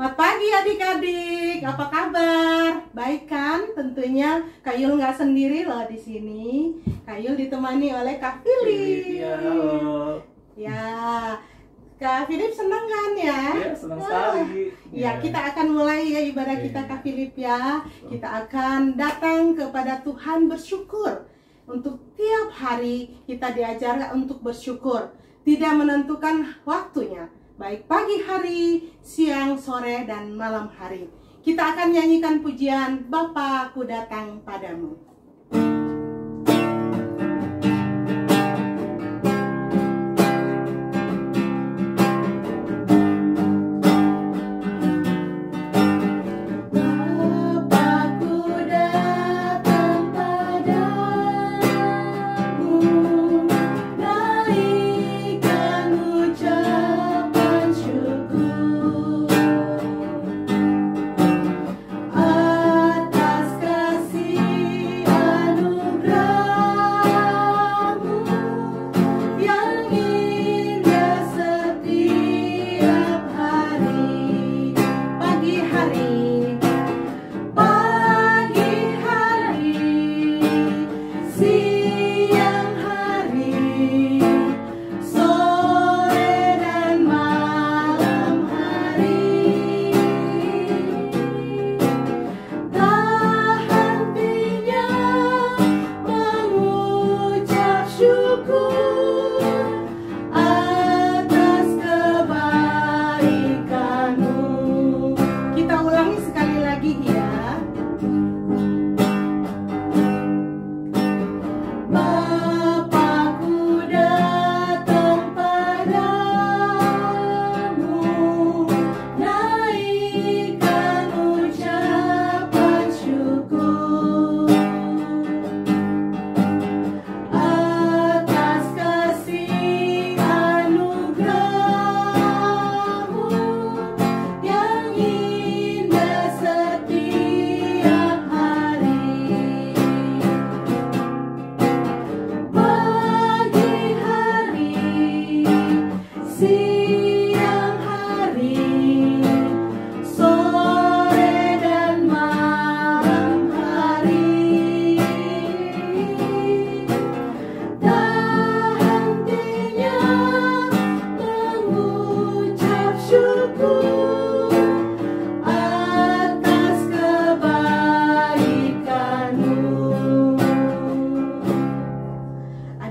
Selamat pagi adik-adik, apa kabar? Baik kan? Tentunya Kak Yul nggak sendiri loh di sini. Kak Yul ditemani oleh Kak Philip. Ya, halo. Ya, Kak Philip senang kan ya? Ya, senang sekali. Ya, kita akan mulai ya ibadah kita Kak Philip ya. Kita akan datang kepada Tuhan bersyukur. Untuk tiap hari kita diajarkan untuk bersyukur. Tidak menentukan waktunya. Baik pagi hari, siang, sore, dan malam hari. Kita akan nyanyikan pujian Bapa Ku Datang Padamu.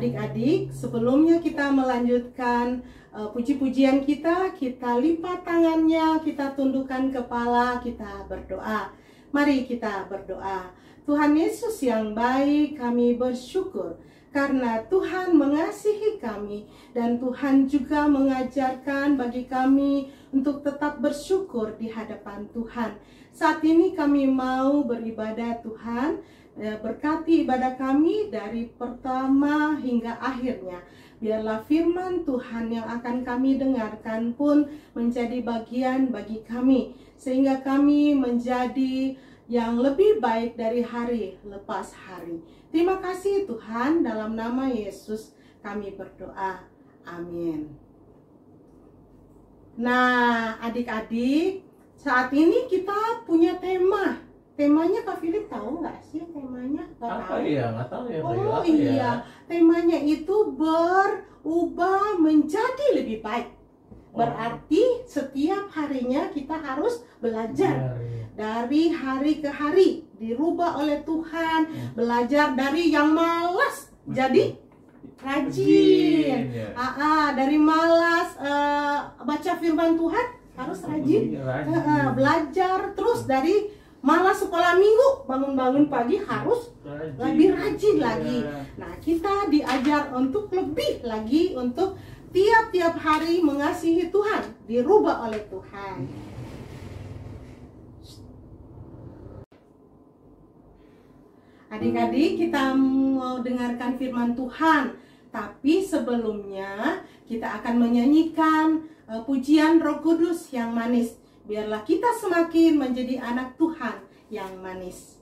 Adik-adik, sebelumnya kita melanjutkan puji-pujian kita lipat tangannya, kita tundukkan kepala, kita berdoa. Mari kita berdoa. Tuhan Yesus yang baik, kami bersyukur karena Tuhan mengasihi kami dan Tuhan juga mengajarkan bagi kami untuk tetap bersyukur di hadapan Tuhan. Saat ini kami mau beribadah Tuhan. Berkati ibadah kami dari pertama hingga akhirnya. Biarlah firman Tuhan yang akan kami dengarkan pun menjadi bagian bagi kami, sehingga kami menjadi yang lebih baik dari hari lepas hari. Terima kasih Tuhan, dalam nama Yesus kami berdoa. Amin. Nah, adik-adik, saat ini kita punya tema. Temanya Kak Philip tahu nggak sih temanya? Apa ya? Nggak tahu ya. Oh iya, temanya itu berubah menjadi lebih baik. Berarti setiap harinya kita harus belajar dari hari ke hari, dirubah oleh Tuhan. Belajar dari yang malas jadi rajin. Dari malas baca firman Tuhan harus rajin. Belajar terus dari malah sekolah minggu, bangun-bangun pagi harus lebih rajin lagi. Nah, kita diajar untuk lebih lagi, untuk tiap-tiap hari mengasihi Tuhan, dirubah oleh Tuhan. Adik-adik, kita mau dengarkan firman Tuhan. Tapi sebelumnya kita akan menyanyikan pujian Roh Kudus yang manis. Biarlah kita semakin menjadi anak Tuhan yang manis.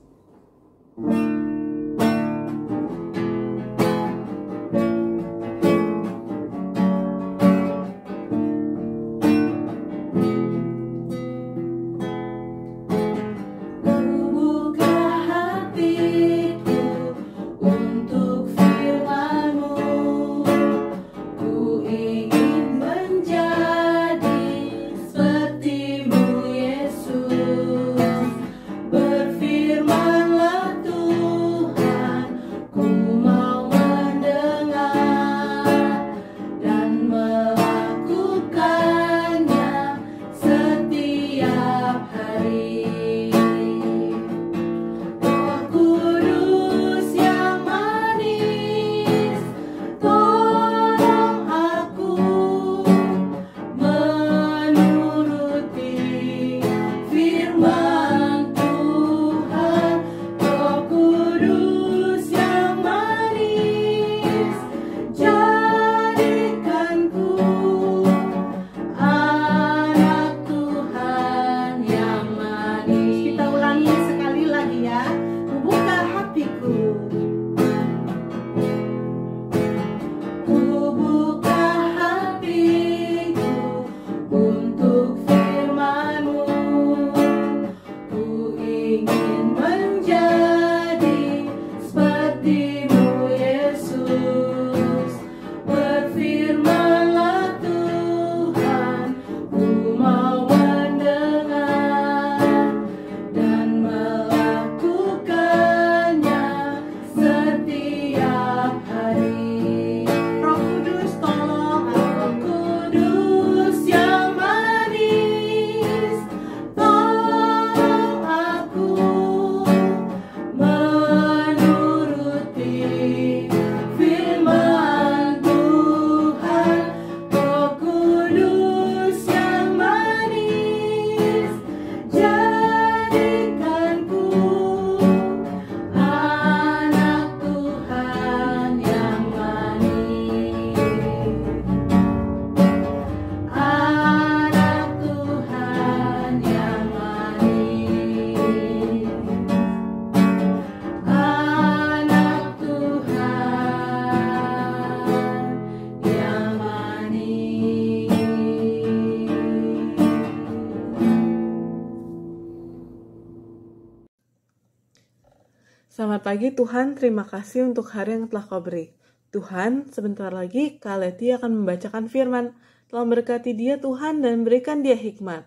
Selamat pagi Tuhan, terima kasih untuk hari yang telah Kau beri. Tuhan, sebentar lagi Kak Leti akan membacakan firman. Tolong berkati dia Tuhan dan berikan dia hikmat.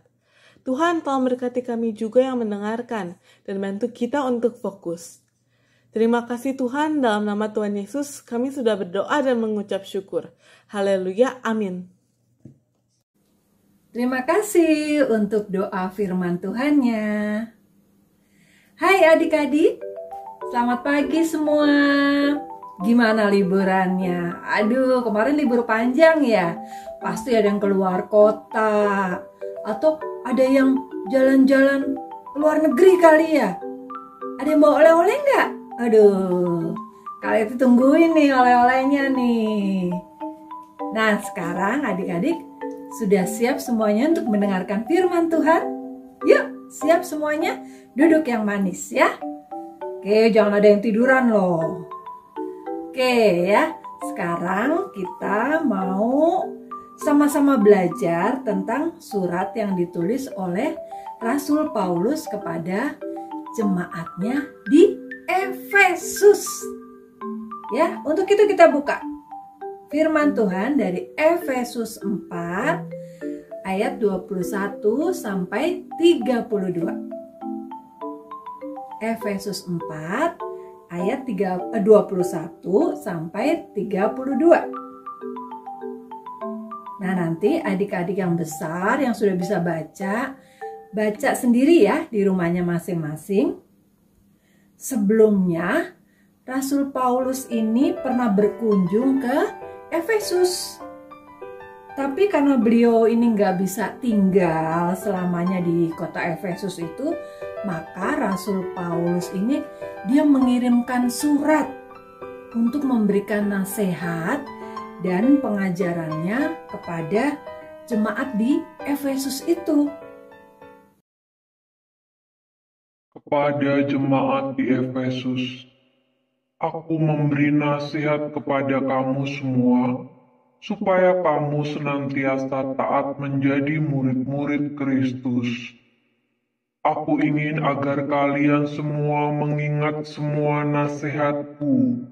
Tuhan, tolong berkati kami juga yang mendengarkan dan bantu kita untuk fokus. Terima kasih Tuhan, dalam nama Tuhan Yesus kami sudah berdoa dan mengucap syukur. Haleluya, amin. Terima kasih untuk doa firman Tuhannya. Hai adik-adik, selamat pagi semua. Gimana liburannya? Aduh, kemarin libur panjang ya. Pasti ada yang keluar kota. Atau ada yang jalan-jalan luar negeri kali ya. Ada yang bawa oleh-oleh nggak? Aduh, kalian itu tungguin nih oleh-olehnya nih. Nah, sekarang adik-adik sudah siap semuanya untuk mendengarkan firman Tuhan? Yuk, siap semuanya? Duduk yang manis ya. Oke, jangan ada yang tiduran loh. Oke ya, sekarang kita mau sama-sama belajar tentang surat yang ditulis oleh Rasul Paulus kepada jemaatnya di Efesus. Ya, untuk itu kita buka firman Tuhan dari Efesus 4 ayat 21 sampai 32. Efesus 4 ayat 21 sampai 32. Nah, nanti adik-adik yang besar yang sudah bisa baca sendiri ya di rumahnya masing-masing. Sebelumnya, Rasul Paulus ini pernah berkunjung ke Efesus. Tapi karena beliau ini nggak bisa tinggal selamanya di kota Efesus itu, maka Rasul Paulus ini dia mengirimkan surat untuk memberikan nasihat dan pengajarannya kepada jemaat di Efesus itu. Kepada jemaat di Efesus, aku memberi nasihat kepada kamu semua, supaya kamu senantiasa taat menjadi murid-murid Kristus. Aku ingin agar kalian semua mengingat semua nasihatku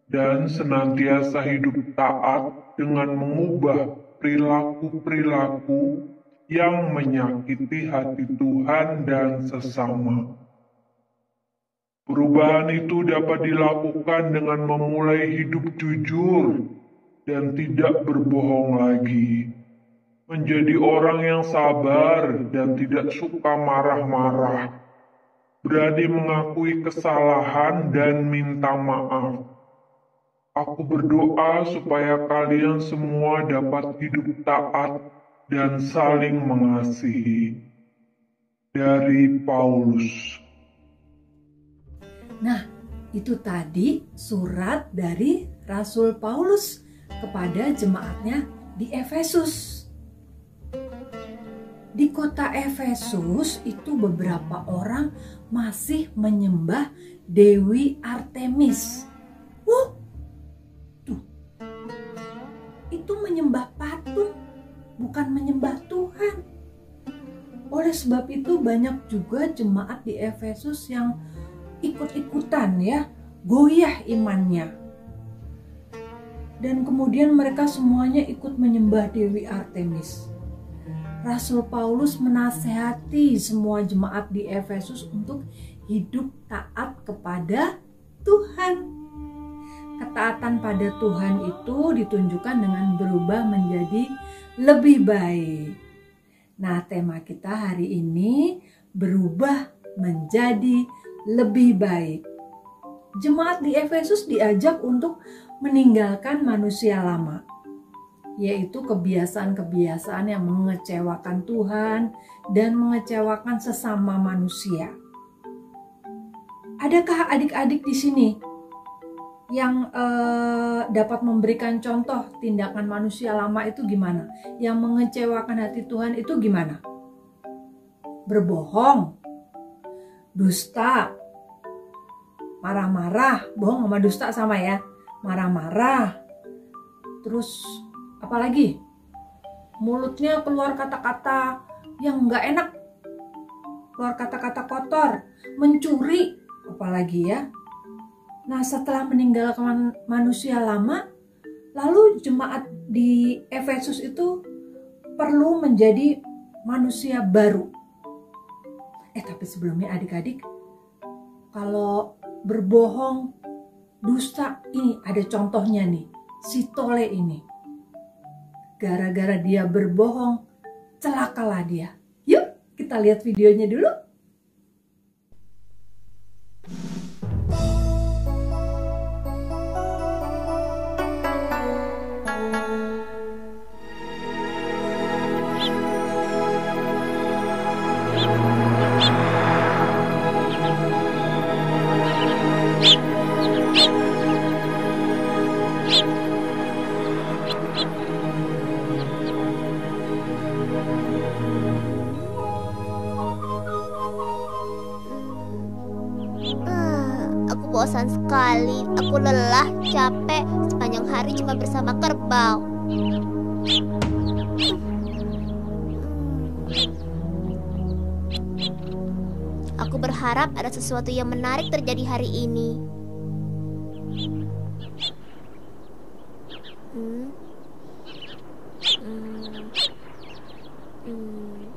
dan senantiasa hidup taat dengan mengubah perilaku-perilaku yang menyakiti hati Tuhan dan sesama. Perubahan itu dapat dilakukan dengan memulai hidup jujur dan tidak berbohong lagi, menjadi orang yang sabar dan tidak suka marah-marah, berani mengakui kesalahan dan minta maaf. Aku berdoa supaya kalian semua dapat hidup taat dan saling mengasihi. Dari Paulus. Nah, itu tadi surat dari Rasul Paulus kepada jemaatnya di Efesus. Di kota Efesus itu beberapa orang masih menyembah Dewi Artemis. Tuh. Itu menyembah patung, bukan menyembah Tuhan. Oleh sebab itu banyak juga jemaat di Efesus yang ikut-ikutan ya, goyah imannya. Dan kemudian mereka semuanya ikut menyembah Dewi Artemis. Rasul Paulus menasehati semua jemaat di Efesus untuk hidup taat kepada Tuhan. Ketaatan pada Tuhan itu ditunjukkan dengan berubah menjadi lebih baik. Nah, tema kita hari ini berubah menjadi lebih baik. Jemaat di Efesus diajak untuk meninggalkan manusia lama, yaitu kebiasaan-kebiasaan yang mengecewakan Tuhan dan mengecewakan sesama manusia. Adakah adik-adik di sini yang dapat memberikan contoh tindakan manusia lama itu gimana? Yang mengecewakan hati Tuhan itu gimana? Berbohong, dusta, marah-marah. Bohong sama dusta sama ya. Marah-marah. Terus apalagi? Mulutnya keluar kata-kata yang nggak enak. Keluar kata-kata kotor. Mencuri. Apalagi ya. Nah, setelah meninggalkan manusia lama, lalu jemaat di Efesus itu perlu menjadi manusia baru. Tapi sebelumnya adik-adik, kalau berbohong, dusta, ini ada contohnya nih, si Tole ini. Gara-gara dia berbohong, celakalah dia. Yuk kita lihat videonya dulu. Aku bosan sekali. Aku lelah, capek. Sepanjang hari cuma bersama kerbau. Aku berharap ada sesuatu yang menarik terjadi hari ini.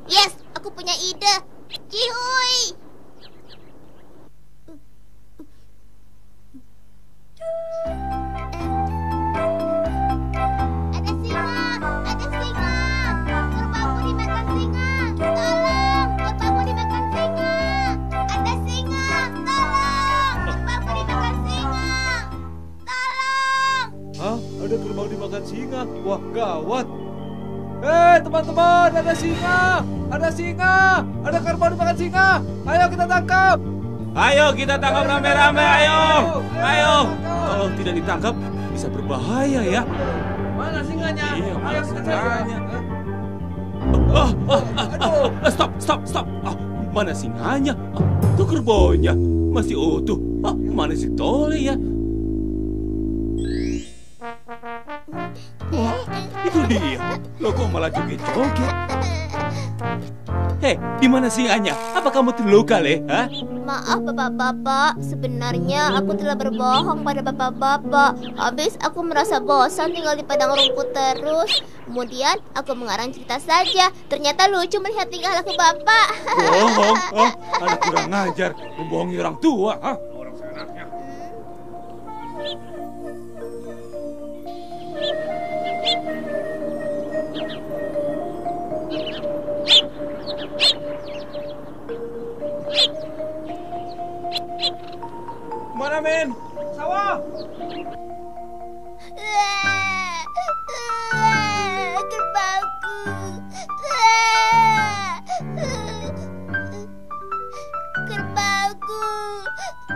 Yes, aku punya ide. Cihuy. Ada singa, ada singa. Kerbauku dimakan singa. Tolong, kerbauku dimakan singa. Ada singa, tolong. Kerbauku dimakan singa. Tolong. Hah? Ada kerbau dimakan singa? Wah, gawat. Hei teman-teman, ada singa. Ada singa. Ada kerbau dimakan singa. Ayo kita tangkap. Ayo kita tangkap rame-rame, ayo. Ayo. Kalau tidak ditangkap, bisa berbahaya ya. Mana singanya? Iya, mana Ayo kita cari. Stop. Mana singanya? Itu kerbaunya. Masih utuh. Mana si Tole ya? Wah, itu dia. Lo kok malah joget-joget? Hei, di mana singanya? Apa kamu terluka, Le? Hah? Maaf bapak-bapak, sebenarnya aku telah berbohong pada bapak-bapak. Habis aku merasa bosan tinggal di padang rumput terus. Kemudian aku mengarang cerita saja. Ternyata lucu melihat tingkah laku bapak. Bohong? Anak kurang ngajar, membohongi orang tua. Orang seenaknya. Mana men? Sawah. Kerbauku.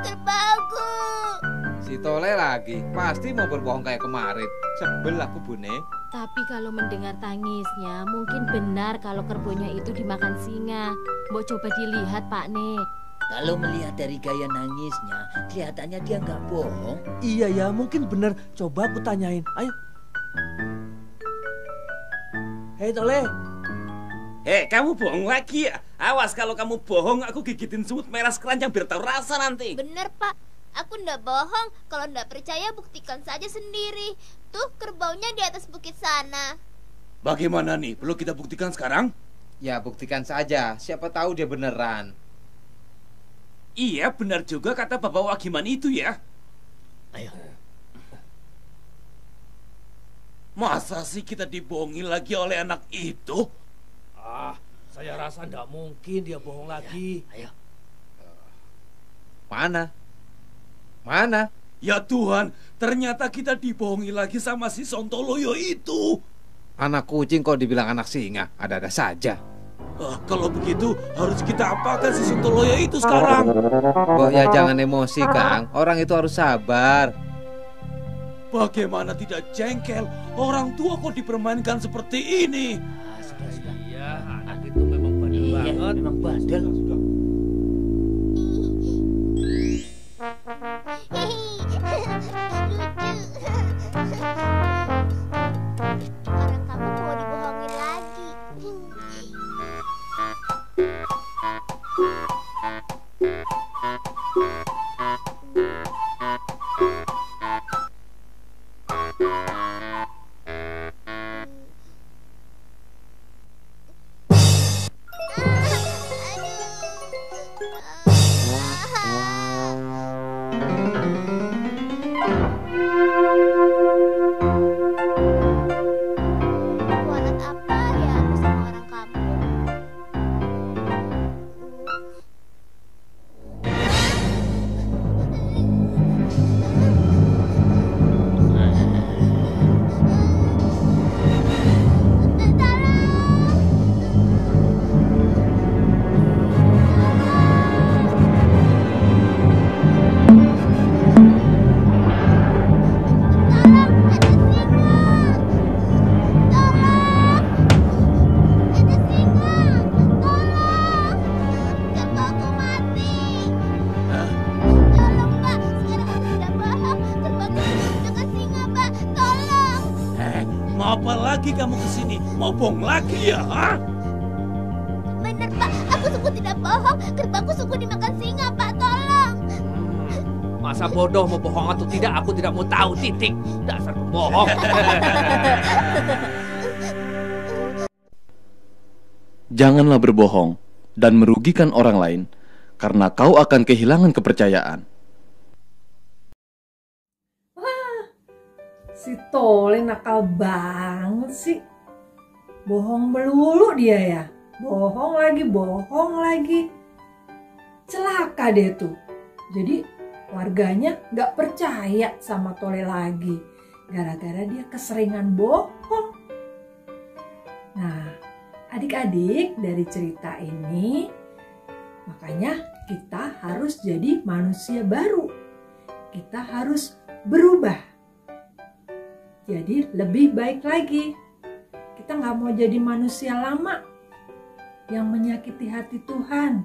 Kerbauku. Si Tole lagi, pasti mau berbohong kayak kemarin. Sebel aku Bune. Tapi kalau mendengar tangisnya, mungkin benar kalau kerbaunya itu dimakan singa. Mau coba dilihat, Pak Nek. Kalau melihat dari gaya nangisnya, kelihatannya dia nggak bohong. Iya ya, mungkin benar. Coba aku tanyain. Ayo. Hei Tole. Hei, kamu bohong lagi ya? Awas kalau kamu bohong, aku gigitin semut merah sekeranjang biar tahu rasa nanti. Bener Pak, aku ndak bohong. Kalau ndak percaya buktikan saja sendiri. Tuh kerbaunya di atas bukit sana. Bagaimana nih? Perlu kita buktikan sekarang? Ya buktikan saja, siapa tahu dia beneran. Iya, benar juga kata Bapak Wagiman itu ya. Ayo. Masa sih kita dibohongi lagi oleh anak itu? Saya rasa nggak mungkin dia bohong lagi. Ayo. Mana? Ya Tuhan, ternyata kita dibohongi lagi sama si Sontoloyo itu. Anak kucing kok dibilang anak singa, ada-ada saja. Kalau begitu harus kita apakan si Sontoloyo itu sekarang? Oh ya jangan emosi Kang, orang itu harus sabar. Bagaimana tidak jengkel? Orang tua kok dipermainkan seperti ini? Sudah. Iya, anak itu memang bandel Iya, banget. memang bandel. Orang kamu mau dibohongin lagi. lagi kamu ke sini? Mau bohong lagi ya? Ha? Bener Pak, aku sungguh tidak bohong. Kerbauku sungguh dimakan singa Pak, tolong. Masa bodoh mau bohong atau tidak, aku tidak mau tahu, titik. Dasar pembohong. Janganlah berbohong dan merugikan orang lain, karena kau akan kehilangan kepercayaan. Si Tole nakal banget sih. Bohong melulu dia ya. Bohong lagi. Celaka deh tuh. Jadi warganya gak percaya sama Tole lagi. Gara-gara dia keseringan bohong. Nah, adik-adik, dari cerita ini makanya kita harus jadi manusia baru. Kita harus berubah. Jadi lebih baik lagi. Kita gak mau jadi manusia lama yang menyakiti hati Tuhan.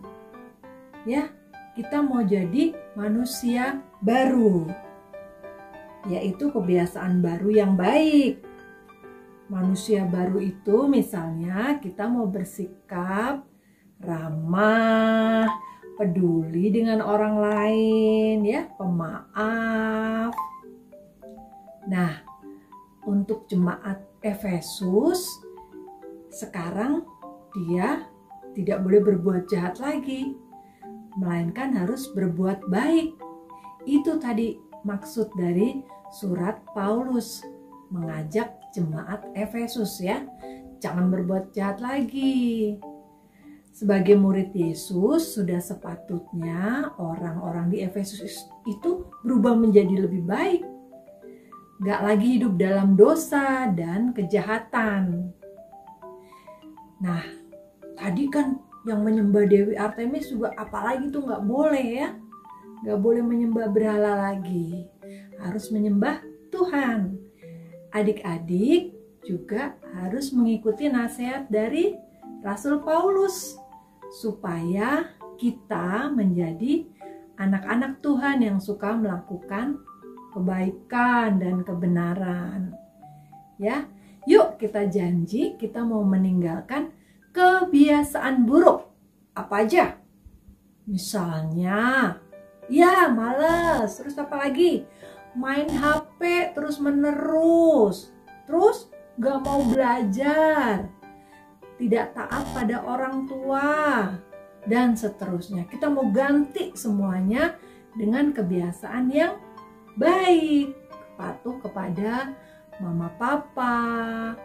Ya, kita mau jadi manusia baru. Yaitu kebiasaan baru yang baik. Manusia baru itu misalnya kita mau bersikap ramah, peduli dengan orang lain, ya, pemaaf. Nah, untuk jemaat Efesus, sekarang dia tidak boleh berbuat jahat lagi, melainkan harus berbuat baik. Itu tadi maksud dari surat Paulus mengajak jemaat Efesus ya, jangan berbuat jahat lagi. Sebagai murid Yesus, sudah sepatutnya orang-orang di Efesus itu berubah menjadi lebih baik. Gak lagi hidup dalam dosa dan kejahatan. Nah, tadi kan yang menyembah Dewi Artemis juga apalagi tuh gak boleh ya. Gak boleh menyembah berhala lagi. Harus menyembah Tuhan. Adik-adik juga harus mengikuti nasihat dari Rasul Paulus. Supaya kita menjadi anak-anak Tuhan yang suka melakukan kebaikan dan kebenaran. Ya, yuk kita janji kita mau meninggalkan kebiasaan buruk. Apa aja? Misalnya, ya malas, terus apa lagi? Main HP terus menerus, terus gak mau belajar, tidak taat pada orang tua, dan seterusnya. Kita mau ganti semuanya dengan kebiasaan yang baik, patuh kepada mama papa,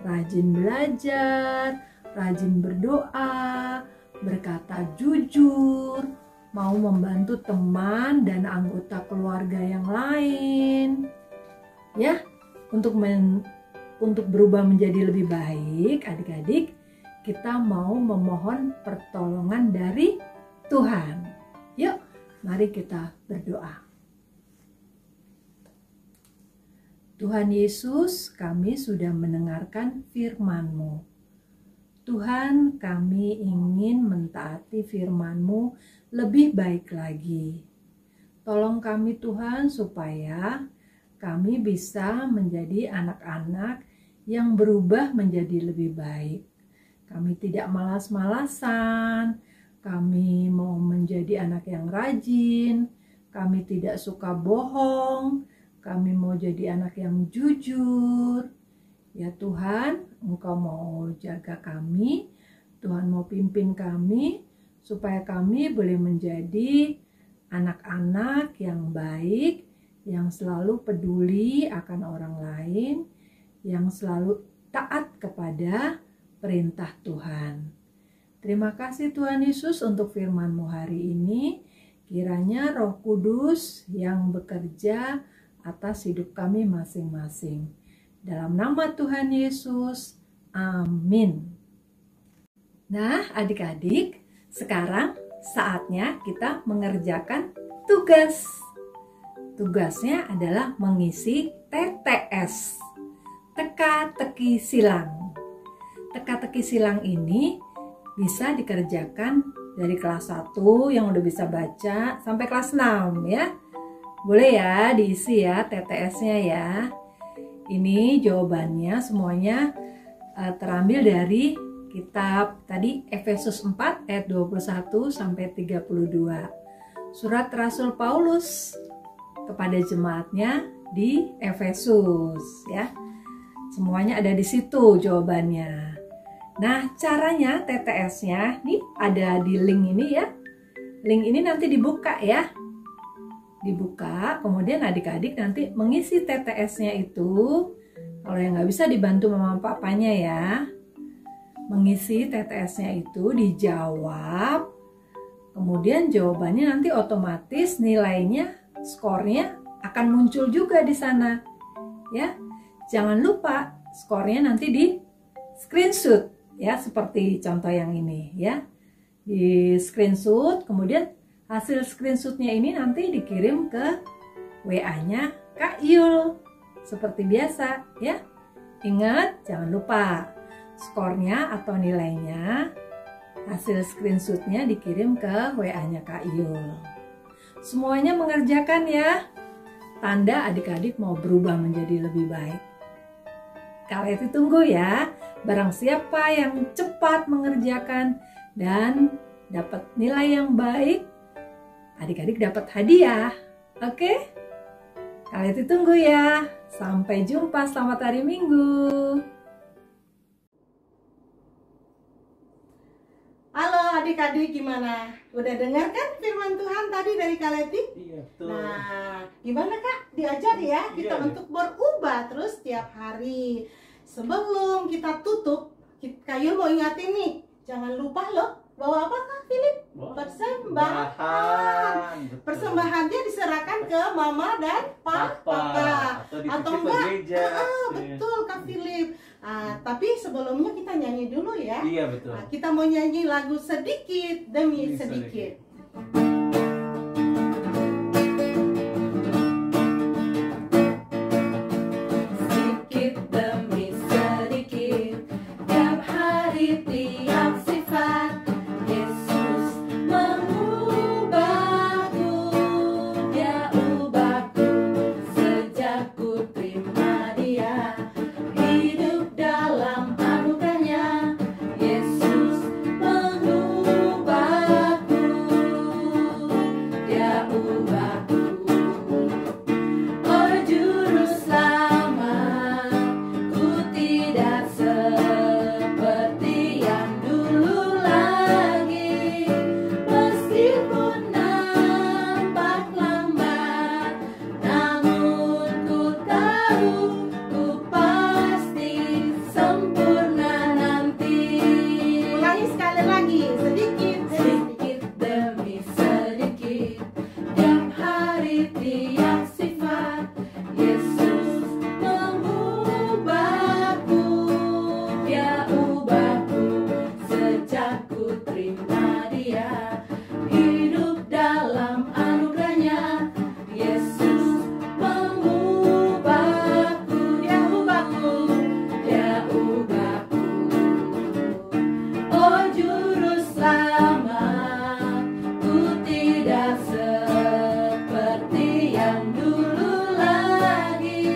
rajin belajar, rajin berdoa, berkata jujur, mau membantu teman dan anggota keluarga yang lain. Ya, untuk berubah menjadi lebih baik, adik-adik, kita mau memohon pertolongan dari Tuhan. Yuk, mari kita berdoa. Tuhan Yesus, kami sudah mendengarkan firman-Mu. Tuhan, kami ingin mentaati firman-Mu lebih baik lagi. Tolong kami Tuhan supaya kami bisa menjadi anak-anak yang berubah menjadi lebih baik. Kami tidak malas-malasan, kami mau menjadi anak yang rajin, kami tidak suka bohong, kami mau jadi anak yang jujur. Ya Tuhan, Engkau mau jaga kami, Tuhan mau pimpin kami, supaya kami boleh menjadi anak-anak yang baik, yang selalu peduli akan orang lain, yang selalu taat kepada perintah Tuhan. Terima kasih Tuhan Yesus untuk firman-Mu hari ini. Kiranya Roh Kudus yang bekerja atas hidup kami masing-masing. Dalam nama Tuhan Yesus, amin. Nah, adik-adik, sekarang saatnya kita mengerjakan tugas. Tugasnya adalah mengisi TTS, teka-teki silang. Teka-teki silang ini bisa dikerjakan dari kelas 1 yang udah bisa baca sampai kelas 6 ya. Boleh ya diisi ya TTS-nya ya. Ini jawabannya semuanya terambil dari kitab tadi Efesus 4 ayat 21 sampai 32. Surat Rasul Paulus kepada jemaatnya di Efesus ya. Semuanya ada di situ jawabannya. Nah, caranya TTS-nya nih ada di link ini ya. Link ini nanti dibuka ya. Dibuka, kemudian adik-adik nanti mengisi TTS-nya itu. Kalau yang nggak bisa dibantu mama papanya ya. Mengisi TTS-nya itu dijawab. Kemudian jawabannya nanti otomatis nilainya, skornya akan muncul juga di sana. Ya. Jangan lupa skornya nanti di screenshot ya, seperti contoh yang ini ya. Di screenshot, kemudian hasil screenshotnya ini nanti dikirim ke WA-nya Kak Yul. Seperti biasa ya. Ingat, jangan lupa skornya atau nilainya, hasil screenshotnya dikirim ke WA-nya Kak Yul. Semuanya mengerjakan ya. Tanda adik-adik mau berubah menjadi lebih baik. Kalian tunggu ya. Barang siapa yang cepat mengerjakan dan dapat nilai yang baik, adik-adik dapat hadiah. Oke? Kalian tunggu ya. Sampai jumpa, selamat hari Minggu. Halo adik-adik, gimana? Udah dengar kan firman Tuhan tadi dari Kak Leti? Iya, betul. Nah, gimana Kak? Diajar ya kita Iya, untuk berubah terus tiap hari. Sebelum kita tutup, Kayu mau ingatin nih, jangan lupa loh, bawa apa Kak Philip? Persembahan. Persembahannya diserahkan ke Mama dan Papa. Atau enggak? Betul Kak Philip. Tapi sebelumnya kita nyanyi dulu ya. Iya, betul. Kita mau nyanyi lagu sedikit demi sedikit. Sedikit demi sedikit, tiap hari tiap sifat, Yesus mengubahku, Dia ubahku, sejak ku terima Dia, hidup dalam anugerahnya, Yesus mengubahku, Dia ubahku. Oh juru selamat, ku tidak seperti yang dulu lagi, meskipun nampak lambat, namun ku tahu ku pasti sempurna nanti. Ulangi sekali lagi, sedikit demi sedikit, tiap hari tiap sifat, Yesus mengubahku, Dia ubahku, sejak ku terima Dia, hidup dalam anugerahnya, Yesus mengubahku, Dia ubahku, Dia ubahku. Oh juru selamat, ku tidak seperti yang dulu lagi,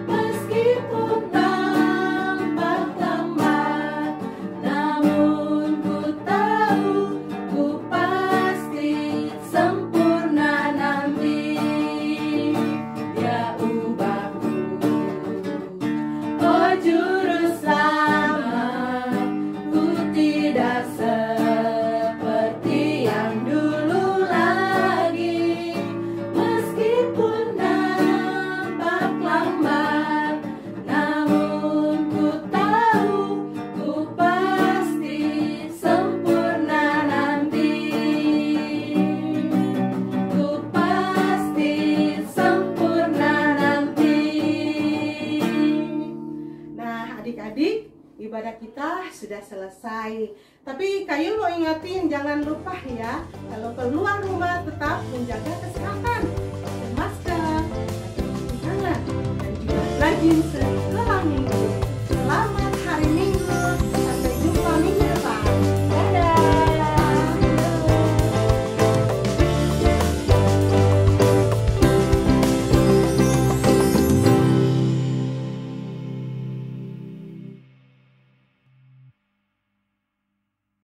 meskipun nampak lambat, namun ku tahu ku pasti sempurna nanti. Dia ubahku. Oh juru selamat, ku tidak seperti yang dulu lagi, meskipun nampak lambat, namun ku tahu ku pasti sempurna nanti. Ku pasti sempurna nanti. Nah, adik-adik, ibadah kita sudah selesai. Tapi Kayu mau ingatin, jangan lupa ya, kalau keluar rumah tetap menjaga kesehatan, pakai masker, cuci tangan, dan juga rajin